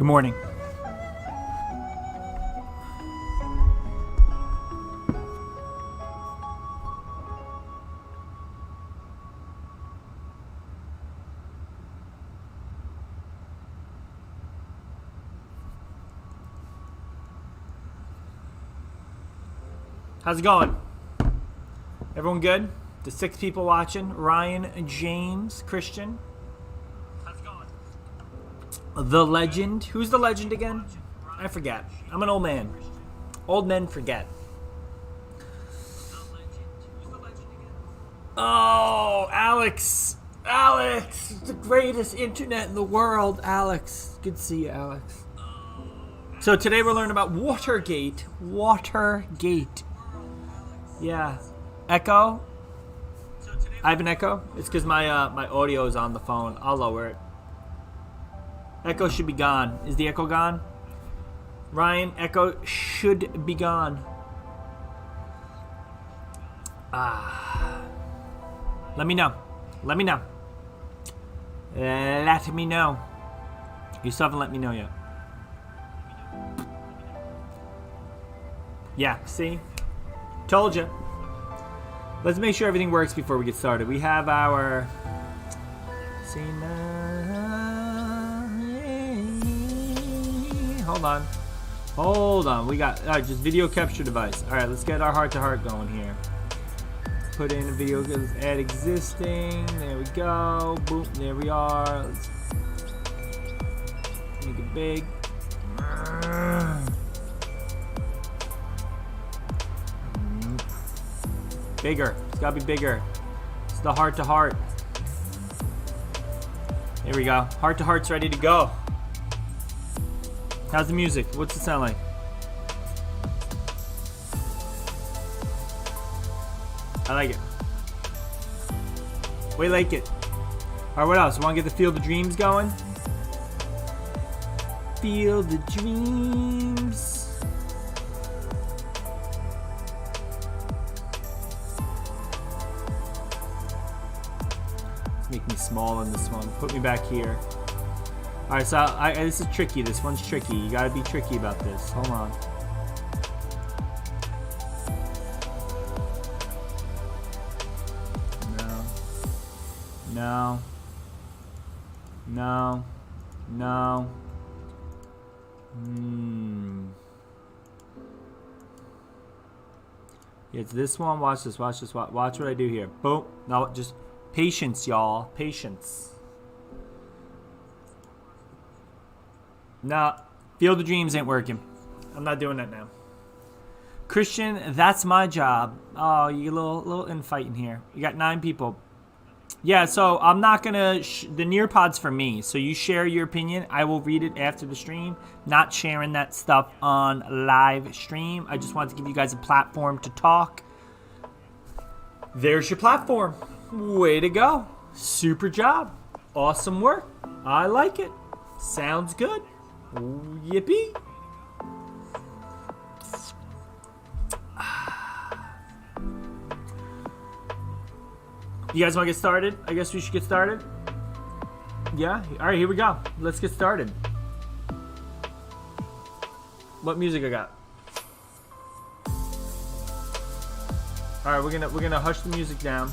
Good morning. How's it going? Everyone good? The 6 people watching. Ryan, James, Christian. How's it going? The legend. Who's the legend again? I forget. I'm an old man. Old men forget. Oh, Alex. Alex. The greatest internet in the world. Alex. Good to see you, Alex. So today we're learning about Watergate. Watergate. Yeah. Echo? I have an echo? It's because my audio is on the phone. I'll lower it. Echo should be gone. Is the echo gone? Ryan, echo should be gone. Let me know. Let me know. Let me know. You still haven't let me know yet. Yeah, see? Told you. Let's make sure everything works before we get started. We have our... Hold on. Hold on. We got... Alright, just video capture device. Alright, let's get our heart-to-heart going here. Put in a video, add existing. There we go. Boom. There we are. Let's make it big. Bigger. It's gotta be bigger. It's the heart-to-heart. There we go. Heart-to-heart's ready to go. How's the music? What's it sound like? I like it. We like it. Alright, what else? Want to get the Field of Dreams going? Field of Dreams. Make me small in this one. Put me back here. Alright, so this is tricky. This one's tricky. You gotta be tricky about this. Hold on. No. No. No. Yeah, it's this one. Watch this. Watch this. Watch what I do here. Boom. No, just... Patience, y'all. Patience. Nah, Field of Dreams ain't working. I'm not doing that now. Christian, that's my job. Oh, you get a little infighting here. You got 9 people. Yeah, so I'm not gonna... the Nearpod's for me. So you share your opinion. I will read it after the stream. Not sharing that stuff on live stream. I just wanted to give you guys a platform to talk. There's your platform. Way to go. Super job. Awesome work. I like it. Sounds good. Yippee. You guys want to get started? I guess we should get started. Yeah? Alright, here we go. Let's get started. What music I got? Alright, we're gonna hush the music down.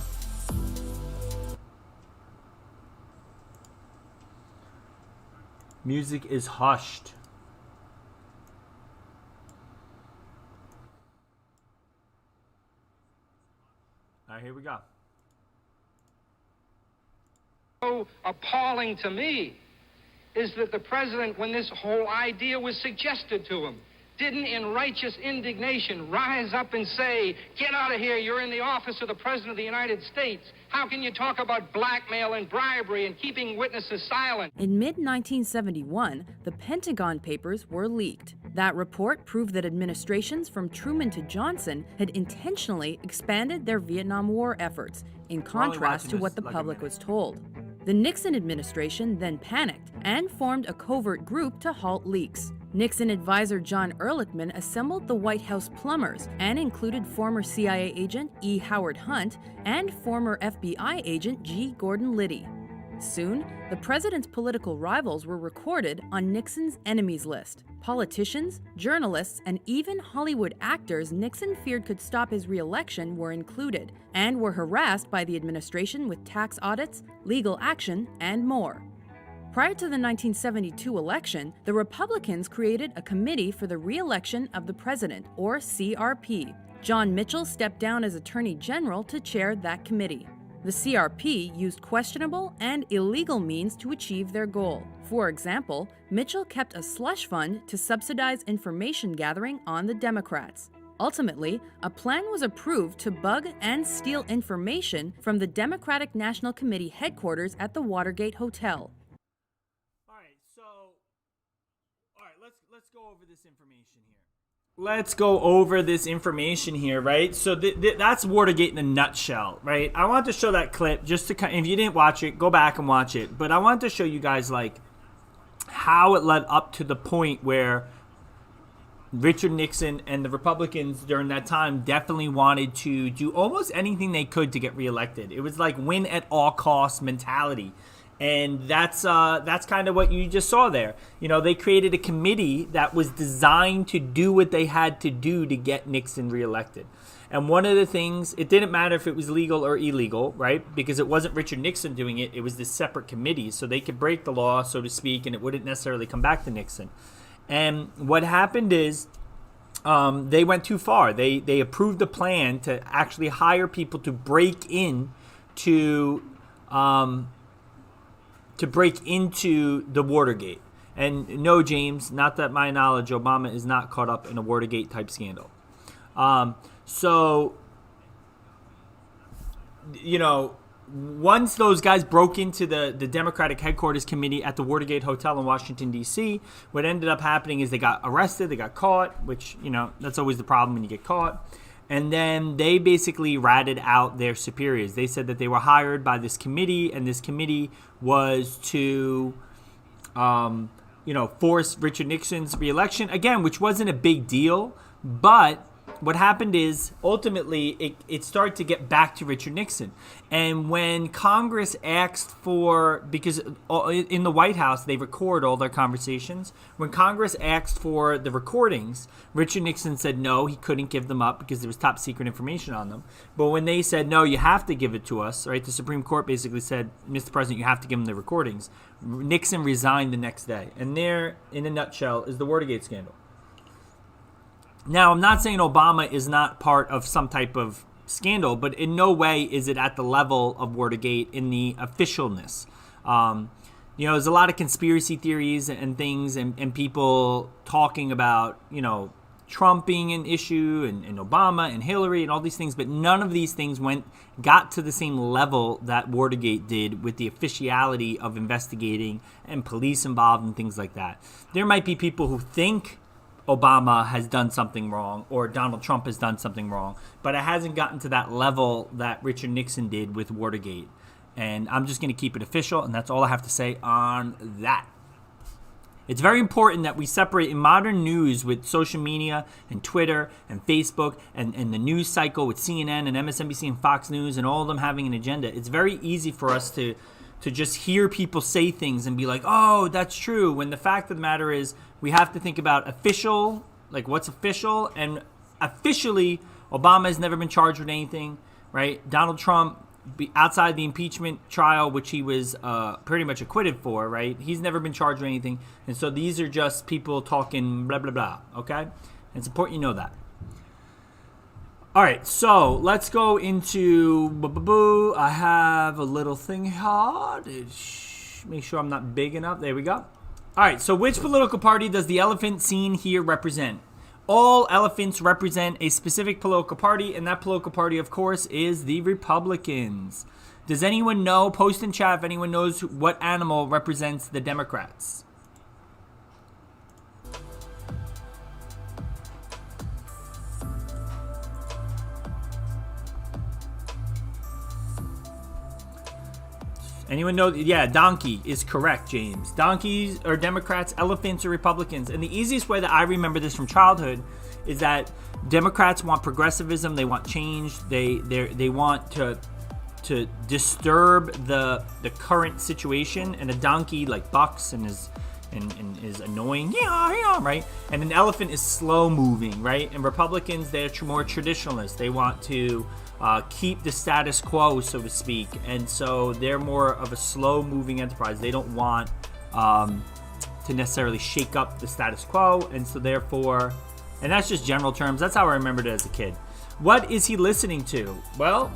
Music is hushed. Alright, here we go. So appalling to me is that the president, when this whole idea was suggested to him, didn't in righteous indignation rise up and say, get out of here, you're in the office of the President of the United States. How can you talk about blackmail and bribery and keeping witnesses silent? In mid-1971, the Pentagon Papers were leaked. That report proved that administrations from Truman to Johnson had intentionally expanded their Vietnam War efforts, in contrast to what the public was told. The Nixon administration then panicked and formed a covert group to halt leaks. Nixon advisor John Ehrlichman assembled the White House plumbers and included former CIA agent E. Howard Hunt and former FBI agent G. Gordon Liddy. Soon, the president's political rivals were recorded on Nixon's enemies list. Politicians, journalists, and even Hollywood actors Nixon feared could stop his re-election were included, and were harassed by the administration with tax audits, legal action, and more. Prior to the 1972 election, the Republicans created a Committee for the Re-election of the President, or CRP. John Mitchell stepped down as Attorney General to chair that committee. The CRP used questionable and illegal means to achieve their goal. For example, Mitchell kept a slush fund to subsidize information gathering on the Democrats. Ultimately, a plan was approved to bug and steal information from the Democratic National Committee headquarters at the Watergate Hotel. Let's go over this information here. Let's go over this information here, right? So that's Watergate in a nutshell, right? I want to show that clip just to kind of, if you didn't watch it, go back and watch it. But I want to show you guys like how it led up to the point where Richard Nixon and the Republicans during that time definitely wanted to do almost anything they could to get reelected. It was like win at all costs mentality. And that's kind of what you just saw there. You know, they created a committee that was designed to do what they had to do to get Nixon reelected. And one of the things, it didn't matter if it was legal or illegal, right? Because it wasn't Richard Nixon doing it. It was this separate committee. So they could break the law, so to speak, and it wouldn't necessarily come back to Nixon. And what happened is they went too far. They approved a plan to actually hire people to break in to break into the Watergate. And no, James, not that my knowledge, Obama is not caught up in a Watergate type scandal. So, you know, once those guys broke into the Democratic headquarters committee at the Watergate Hotel in Washington, D.C., what ended up happening is they got arrested, they got caught, which, you know, that's always the problem when you get caught. And then they basically ratted out their superiors. They said that they were hired by this committee, and this committee was to, force Richard Nixon's reelection, again, which wasn't a big deal. But what happened is, ultimately, it started to get back to Richard Nixon. And when Congress asked for, because in the White House, they record all their conversations. When Congress asked for the recordings, Richard Nixon said no, he couldn't give them up because there was top secret information on them. But when they said, no, you have to give it to us, right? The Supreme Court basically said, Mr. President, you have to give them the recordings. Nixon resigned the next day. And there, in a nutshell, is the Watergate scandal. Now, I'm not saying Obama is not part of some type of scandal, but in no way is it at the level of Watergate in the officialness. There's a lot of conspiracy theories and things and people talking about, Trump being an issue and Obama and Hillary and all these things, but none of these things got to the same level that Watergate did with the officiality of investigating and police involved and things like that. There might be people who think Obama has done something wrong or Donald Trump has done something wrong, but it hasn't gotten to that level that Richard Nixon did with Watergate. And I'm just going to keep it official, and that's all I have to say on that. It's very important that we separate in modern news with social media and Twitter and Facebook and the news cycle with CNN and MSNBC and Fox News and all of them having an agenda. It's very easy for us to just hear people say things and be like, oh, that's true, when the fact of the matter is we have to think about official, like what's official, and officially Obama has never been charged with anything, right? Donald Trump, outside the impeachment trial, which he was pretty much acquitted for, right? He's never been charged with anything. And so these are just people talking blah, blah, blah, okay? And it's important you know that. All right, so let's go into, I have a little thing here. Make sure I'm not big enough. There we go. All right, so which political party does the elephant seen here represent? All elephants represent a specific political party, and that political party, of course, is the Republicans. Does anyone know, post in chat if anyone knows what animal represents the Democrats? Anyone know? Yeah, donkey is correct, James. Donkeys are Democrats, elephants are Republicans. And the easiest way that I remember this from childhood is that Democrats want progressivism, they want change, they want to disturb the current situation, and a donkey like bucks and is annoying, yeah, right? And an elephant is slow moving, right? And Republicans, they're more traditionalists. They want to keep the status quo, so to speak, and so they're more of a slow moving enterprise. They don't want to necessarily shake up the status quo, and so therefore, and that's just general terms. That's how I remembered it as a kid. What is he listening to? Well,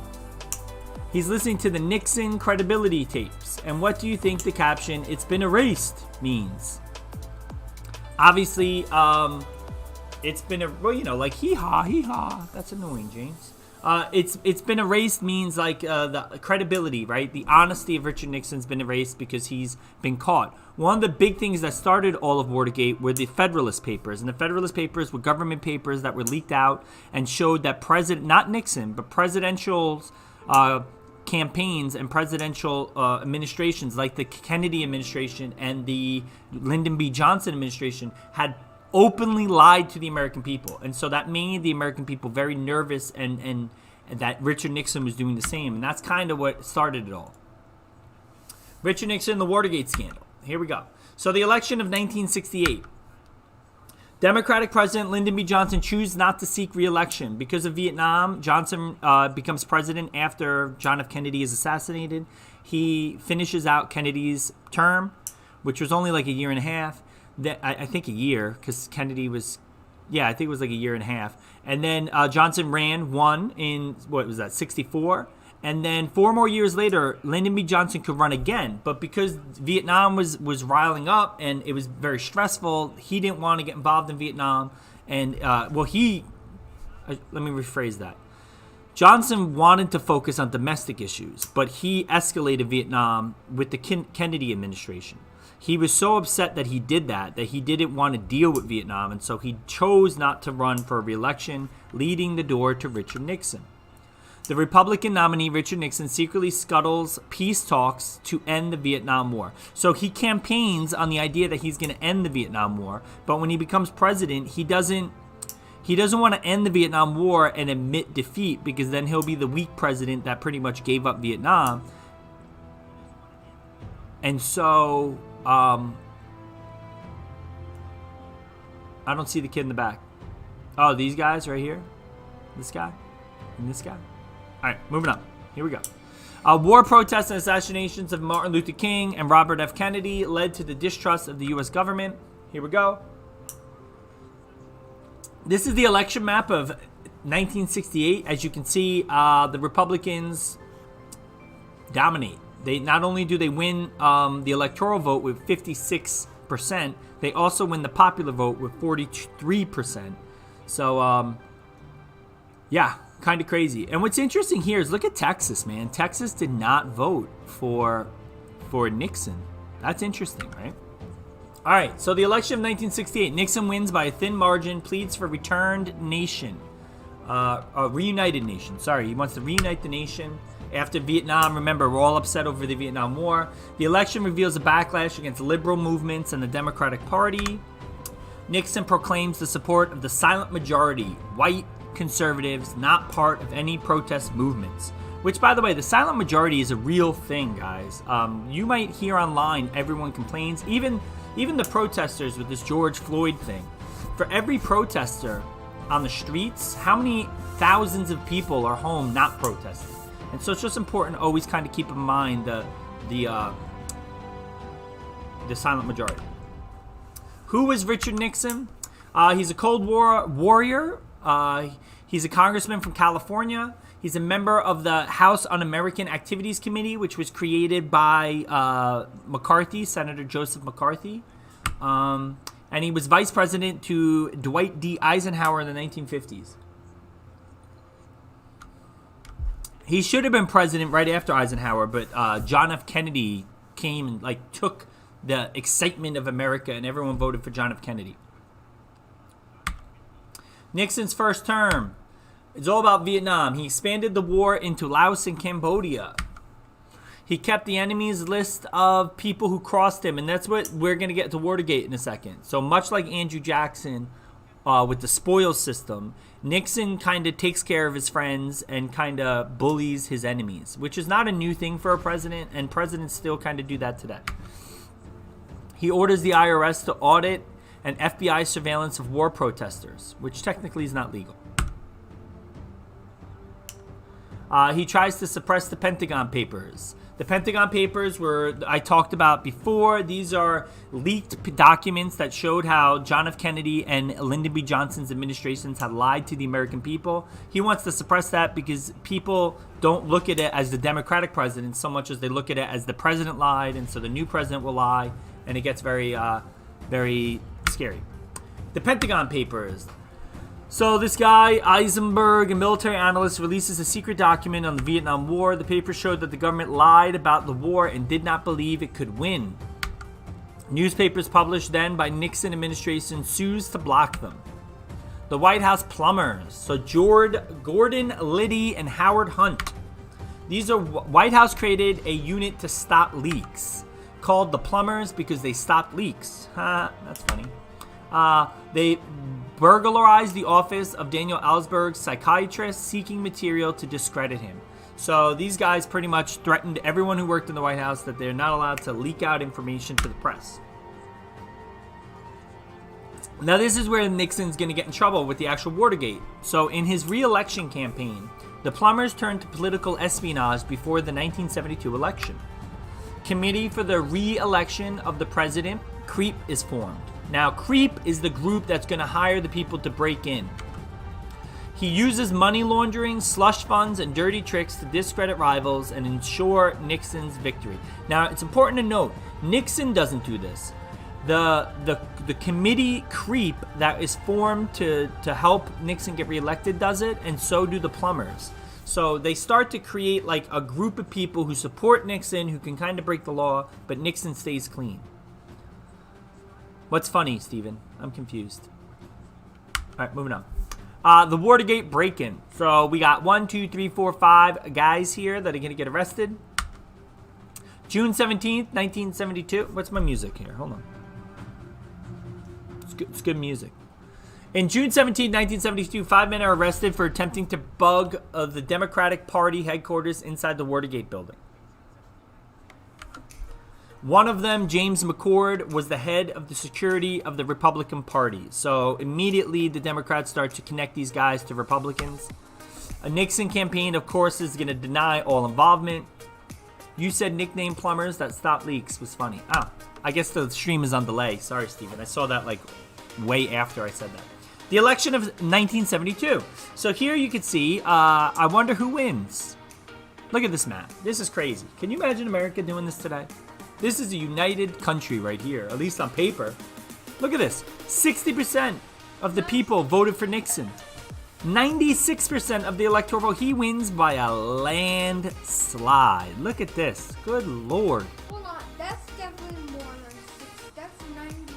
he's listening to the Nixon credibility tapes. And what do you think the caption, "It's been erased," means? Obviously, it's been, like hee-haw. That's annoying, James. It's been erased means like the credibility, right? The honesty of Richard Nixon's been erased because he's been caught. One of the big things that started all of Watergate were the Federalist Papers. And the Federalist Papers were government papers that were leaked out and showed that not Nixon, but presidential campaigns and presidential administrations like the Kennedy administration and the Lyndon B. Johnson administration had openly lied to the American people. And so that made the American people very nervous and that Richard Nixon was doing the same. And that's kind of what started it all. Richard Nixon, the Watergate scandal. Here we go. So the election of 1968. Democratic President Lyndon B. Johnson chose not to seek re-election. Because of Vietnam, Johnson becomes president after John F. Kennedy is assassinated. He finishes out Kennedy's term, which was only like a year and a half. I think a year, because Kennedy was, I think it was like a year and a half. And then Johnson won in, 64? And then 4 more years later, Lyndon B. Johnson could run again. But because Vietnam was riling up and it was very stressful, he didn't want to get involved in Vietnam. And, let me rephrase that. Johnson wanted to focus on domestic issues, but he escalated Vietnam with the Kennedy administration. He was so upset that he did that he didn't want to deal with Vietnam, and so he chose not to run for re-election, leading the door to Richard Nixon. The Republican nominee, Richard Nixon, secretly scuttles peace talks to end the Vietnam War. So he campaigns on the idea that he's going to end the Vietnam War, but when he becomes president, he doesn't want to end the Vietnam War and admit defeat, because then he'll be the weak president that pretty much gave up Vietnam. And so I don't see the kid in the back. Oh, these guys right here? This guy? And this guy? All right, moving on. Here we go. War protests and assassinations of Martin Luther King and Robert F. Kennedy led to the distrust of the U.S. government. Here we go. This is the election map of 1968. As you can see, the Republicans dominate. They not only do they win the electoral vote with 56%, they also win the popular vote with 43%. So, kind of crazy. And what's interesting here is look at Texas, man. Texas did not vote for Nixon. That's interesting, right? All right, so the election of 1968, Nixon wins by a thin margin, pleads for reunited nation. Sorry, he wants to reunite the nation after Vietnam. Remember, we're all upset over the Vietnam War. The election reveals a backlash against liberal movements and the Democratic Party. Nixon proclaims the support of the silent majority, white conservatives, not part of any protest movements. Which, by the way, the silent majority is a real thing, guys. You might hear online everyone complains, even the protesters with this George Floyd thing. For every protester on the streets, how many thousands of people are home not protesting? And so it's just important to always kind of keep in mind the silent majority. Who is Richard Nixon? He's a Cold War warrior. He's a congressman from California. He's a member of the House Un-American Activities Committee, which was created by McCarthy, Senator Joseph McCarthy. And he was vice president to Dwight D. Eisenhower in the 1950s. He should have been president right after Eisenhower, but John F. Kennedy came and took the excitement of America, and everyone voted for John F. Kennedy. Nixon's first term. It's all about Vietnam. He expanded the war into Laos and Cambodia. He kept the enemy's list of people who crossed him, and that's what we're going to get to Watergate in a second. So much like Andrew Jackson, with the spoils system, Nixon kind of takes care of his friends and kind of bullies his enemies, which is not a new thing for a president, and presidents still kind of do that today. He orders the IRS to audit and FBI surveillance of war protesters, which technically is not legal. He tries to suppress the Pentagon Papers. The Pentagon Papers were, I talked about before, these are leaked documents that showed how John F. Kennedy and Lyndon B. Johnson's administrations had lied to the American people. He wants to suppress that because people don't look at it as the Democratic president so much as they look at it as the president lied, and so the new president will lie, and it gets very, very scary. The Pentagon Papers. So this guy, Eisenberg, a military analyst, releases a secret document on the Vietnam War. The paper showed that the government lied about the war and did not believe it could win. Newspapers published then by Nixon administration sues to block them. The White House plumbers. So Gordon Liddy and Howard Hunt. These are White House created a unit to stop leaks called the plumbers because they stopped leaks. That's funny. They burglarized the office of Daniel Ellsberg, psychiatrist, seeking material to discredit him. So these guys pretty much threatened everyone who worked in the White House that they're not allowed to leak out information to the press. Now this is where Nixon's going to get in trouble with the actual Watergate. So in his re-election campaign, the plumbers turned to political espionage before the 1972 election. Committee for the re-election of the president, CREEP, is formed. Now, CREEP is the group that's going to hire the people to break in. He uses money laundering, slush funds, and dirty tricks to discredit rivals and ensure Nixon's victory. Now, it's important to note, Nixon doesn't do this. The committee CREEP that is formed to help Nixon get reelected does it, and so do the plumbers. So they start to create like a group of people who support Nixon, who can kind of break the law, but Nixon stays clean. What's funny, Steven? I'm confused. All right, moving on. The Watergate break-in. So we got 1, 2, 3, 4, 5 guys here that are going to get arrested. June 17th, 1972. What's my music here? Hold on. It's good music. In June 17, 1972, 5 men are arrested for attempting to bug the Democratic Party headquarters inside the Watergate building. One of them, James McCord, was the head of the security of the Republican Party. So immediately the Democrats start to connect these guys to Republicans. A Nixon campaign, of course, is going to deny all involvement. You said nickname plumbers that stop leaks was funny. I guess the stream is on delay. Sorry, Steven. I saw that like way after I said that. The election of 1972. So here you can see, I wonder who wins. Look at this map. This is crazy. Can you imagine America doing this today? This is a united country right here, at least on paper. Look at this. 60% of the people voted for Nixon. 96% of the electoral vote. He wins by a landslide. Look at this. Good Lord. Hold on. That's definitely more than 6. That's 96%.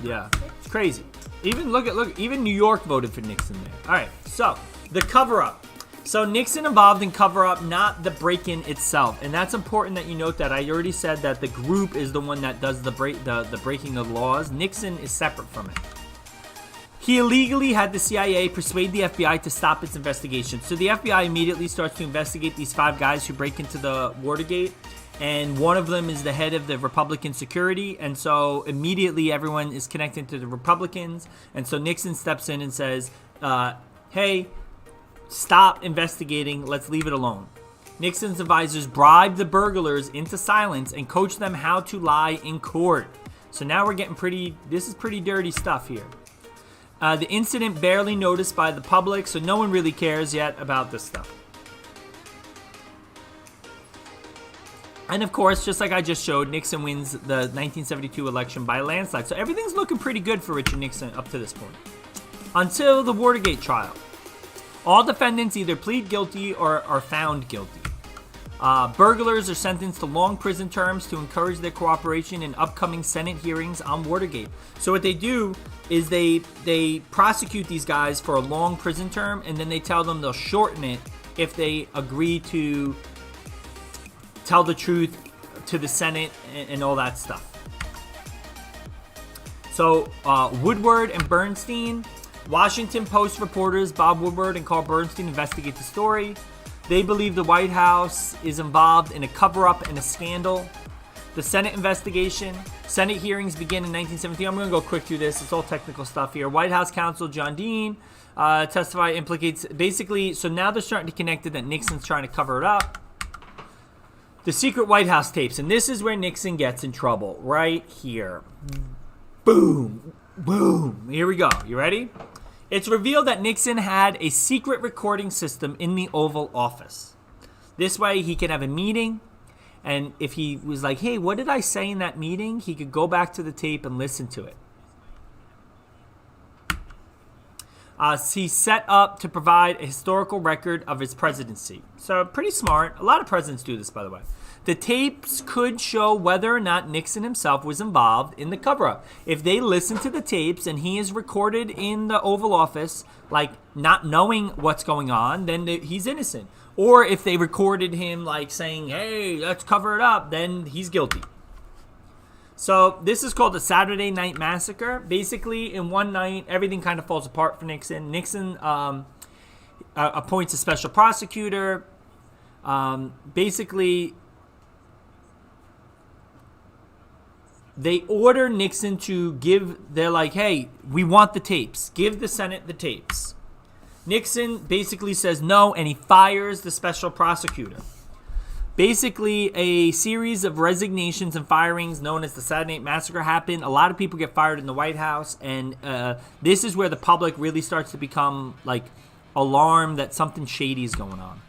Yeah, it's crazy. Even look, even New York voted for Nixon there. All right, so the cover-up. So Nixon involved in cover-up, not the break-in itself, and that's important that you note that. I already said that the group is the one that does the breaking of laws. Nixon is separate from it. He illegally had the CIA persuade the FBI to stop its investigation. So the FBI immediately starts to investigate these 5 guys who break into the Watergate, and one of them is the head of the Republican security, and so immediately everyone is connected to the Republicans, and so Nixon steps in and says, hey, stop investigating. Let's leave it alone. Nixon's advisors bribed the burglars into silence and coached them how to lie in court. So now we're getting this is pretty dirty stuff here. The incident barely noticed by the public, so no one really cares yet about this stuff. And of course, just like I just showed, Nixon wins the 1972 election by a landslide. So everything's looking pretty good for Richard Nixon up to this point. Until the Watergate trial. All defendants either plead guilty or are found guilty. Burglars are sentenced to long prison terms to encourage their cooperation in upcoming Senate hearings on Watergate. So what they do is they prosecute these guys for a long prison term, and then they tell them they'll shorten it if they agree to tell the truth to the Senate and all that stuff. So Woodward and Bernstein, Washington Post reporters Bob Woodward and Carl Bernstein investigate the story. They believe the White House is involved in a cover-up and a scandal. The Senate investigation. Senate hearings begin in 1917. I'm going to go quick through this. It's all technical stuff here. White House counsel John Dean testify implicates basically. So now they're starting to connect it that Nixon's trying to cover it up. The secret White House tapes. And this is where Nixon gets in trouble. Right here. Boom. Boom. Here we go. You ready? It's revealed that Nixon had a secret recording system in the Oval Office. This way he can have a meeting, and if he was like, hey, what did I say in that meeting? He could go back to the tape and listen to it. He's set up to provide a historical record of his presidency. So pretty smart. A lot of presidents do this, by the way. The tapes could show whether or not Nixon himself was involved in the cover-up. If they listen to the tapes and he is recorded in the Oval Office, like not knowing what's going on, then he's innocent. Or if they recorded him like saying, hey, let's cover it up, then he's guilty. So this is called the Saturday Night Massacre. Basically, in one night, everything kind of falls apart for Nixon. Nixon appoints a special prosecutor. Basically, they order Nixon to they're like, hey, we want the tapes. Give the Senate the tapes. Nixon basically says no, and he fires the special prosecutor. Basically, a series of resignations and firings known as the Saturday Night Massacre happened. A lot of people get fired in the White House, and this is where the public really starts to become like alarmed that something shady is going on.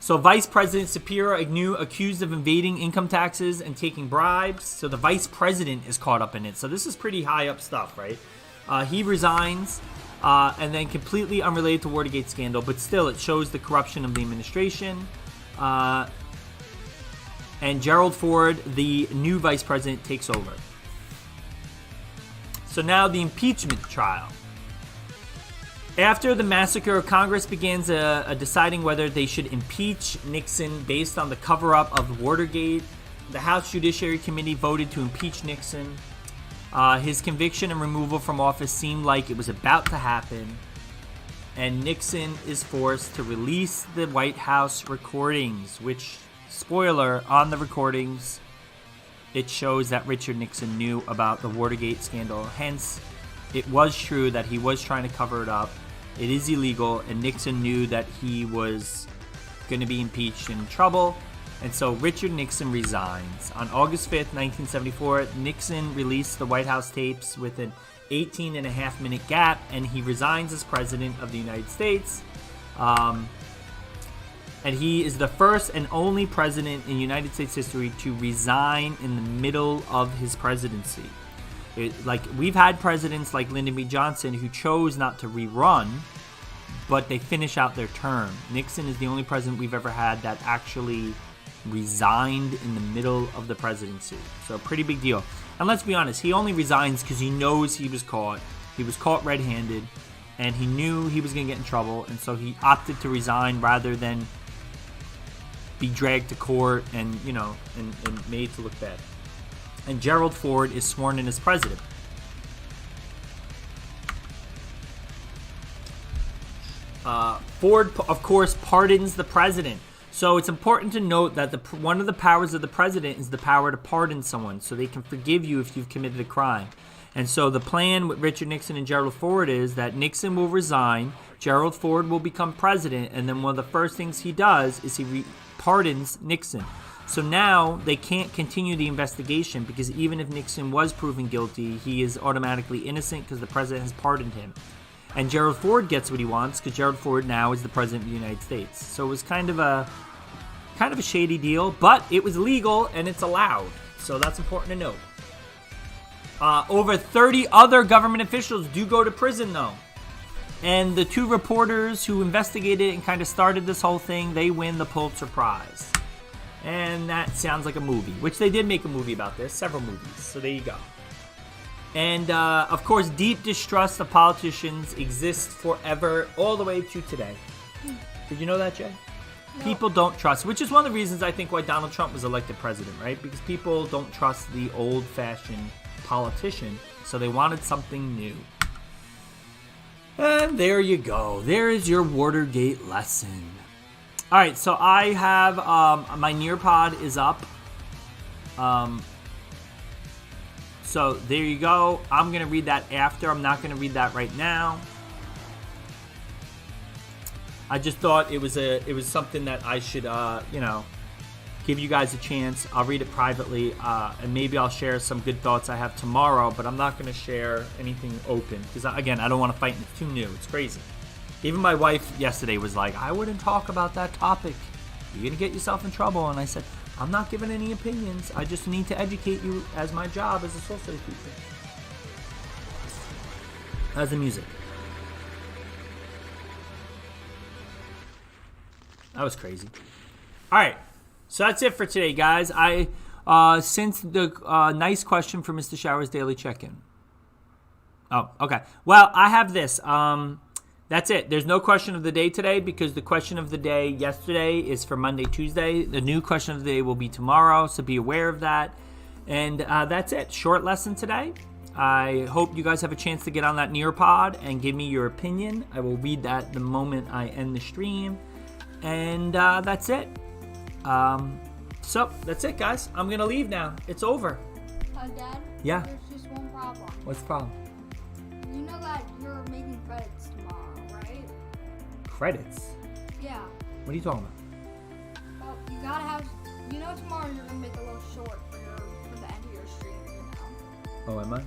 So Vice President Spiro Agnew accused of evading income taxes and taking bribes. So the Vice President is caught up in it. So this is pretty high up stuff, right? He resigns, and then completely unrelated to Watergate scandal, but still it shows the corruption of the administration. And Gerald Ford, the new Vice President, takes over. So now the impeachment trial. After the massacre, Congress begins deciding whether they should impeach Nixon based on the cover-up of Watergate. The House Judiciary Committee voted to impeach Nixon. His conviction and removal from office seemed like it was about to happen. And Nixon is forced to release the White House recordings, which, spoiler, on the recordings, it shows that Richard Nixon knew about the Watergate scandal. Hence, it was true that he was trying to cover it up. It is illegal, and Nixon knew that he was going to be impeached and in trouble. And so Richard Nixon resigns. On August 5th, 1974, Nixon released the White House tapes with an 18-and-a-half-minute gap, and he resigns as President of the United States. And he is the first and only president in United States history to resign in the middle of his presidency. We've had presidents like Lyndon B. Johnson who chose not to rerun, but they finish out their term. Nixon is the only president we've ever had that actually resigned in the middle of the presidency. So pretty big deal. And let's be honest, he only resigns because he knows he was caught. He was caught red-handed, and he knew he was going to get in trouble, and so he opted to resign rather than be dragged to court and, and made to look bad. And Gerald Ford is sworn in as president. Ford, of course, pardons the president. So it's important to note that one of the powers of the president is the power to pardon someone, so they can forgive you if you've committed a crime. And so the plan with Richard Nixon and Gerald Ford is that Nixon will resign, Gerald Ford will become president, and then one of the first things he does is he pardons Nixon. So now they can't continue the investigation because even if Nixon was proven guilty, he is automatically innocent because the president has pardoned him. And Gerald Ford gets what he wants because Gerald Ford now is the president of the United States. So it was kind of a shady deal, but it was legal and it's allowed. So that's important to note. Over 30 other government officials do go to prison, though. And the two reporters who investigated and kind of started this whole thing, they win the Pulitzer Prize. And that sounds like a movie, which they did make a movie about this, several movies. So there you go. And, of course, deep distrust of politicians exists forever, all the way to today. Did you know that, Jay? People don't trust, which is one of the reasons I think why Donald Trump was elected president, right? Because people don't trust the old-fashioned politician, so they wanted something new. And there you go. There is your Watergate lesson. All right, so I have my Nearpod is up. So there you go. I'm gonna read that after. I'm not gonna read that right now. I just thought it was something that I should give you guys a chance. I'll read it privately, and maybe I'll share some good thoughts I have tomorrow. But I'm not gonna share anything open because again, I don't want to fight. It's too new. It's crazy. Even my wife yesterday was like, I wouldn't talk about that topic. You're going to get yourself in trouble. And I said, I'm not giving any opinions. I just need to educate you as my job as a social studies teacher. How's the music? That was crazy. All right. So that's it for today, guys. Since the nice question for Mr. Shower's Daily Check-In. Oh, okay. Well, I have this. That's it. There's no question of the day today because the question of the day yesterday is for Monday, Tuesday. The new question of the day will be tomorrow, so be aware of that. And that's it. Short lesson today. I hope you guys have a chance to get on that Nearpod and give me your opinion. I will read that the moment I end the stream. And that's it. So that's it, guys. I'm going to leave now. It's over. Dad? Yeah. There's just one problem. What's the problem? You know that you're making credits tomorrow, right? Credits? Yeah. What are you talking about? Well, you gotta have. You know tomorrow you're gonna make a little short for the end of your stream. You know. Oh, am I?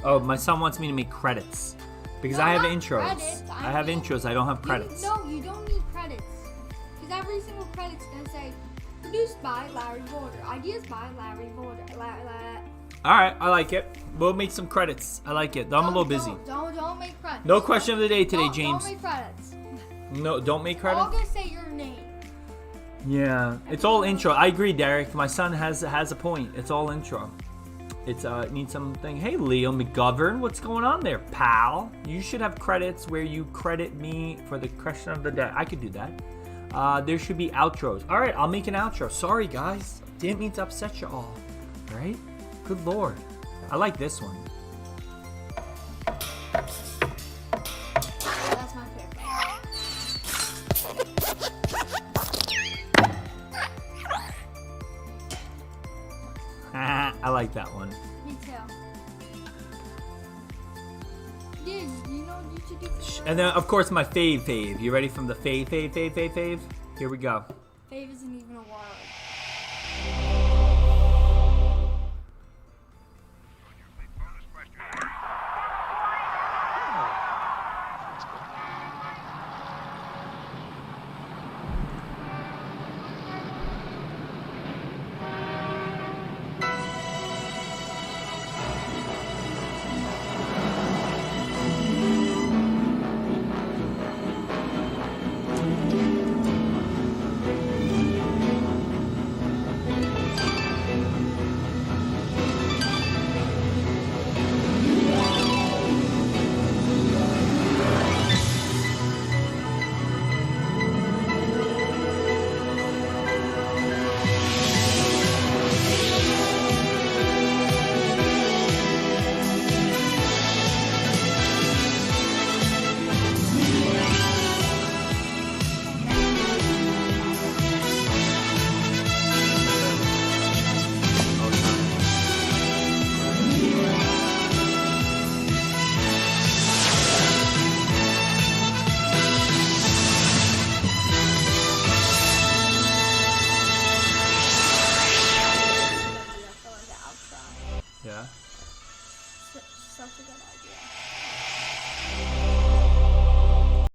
Oh, my son wants me to make credits because No, I have not intros. credits. I have intros. I don't have credits. No, you don't need credits. Because every single credit's gonna say produced by Larry Voter, ideas by Larry Voter. All right, I like it. We'll make some credits. I like it. I'm a little busy. Don't make credits. No question of the day today, Don't James. make credits. No, don't make I'm all credits. gonna say your name. Yeah, it's all intro. I agree, Derek. My son has a point. It's all intro. It's it needs something. Hey, Leo McGovern, what's going on there, pal? You should have credits where you credit me for the question of the day. I could do that. There should be outros. All right, I'll make an outro. Sorry, guys. Didn't mean to upset you all. All right? Good Lord. I like this one. That's my favorite. I like that one. Me too. Dude, you know what you should do for And then, of course, my fave. You ready from the fave? Here we go. Fave isn't even a word.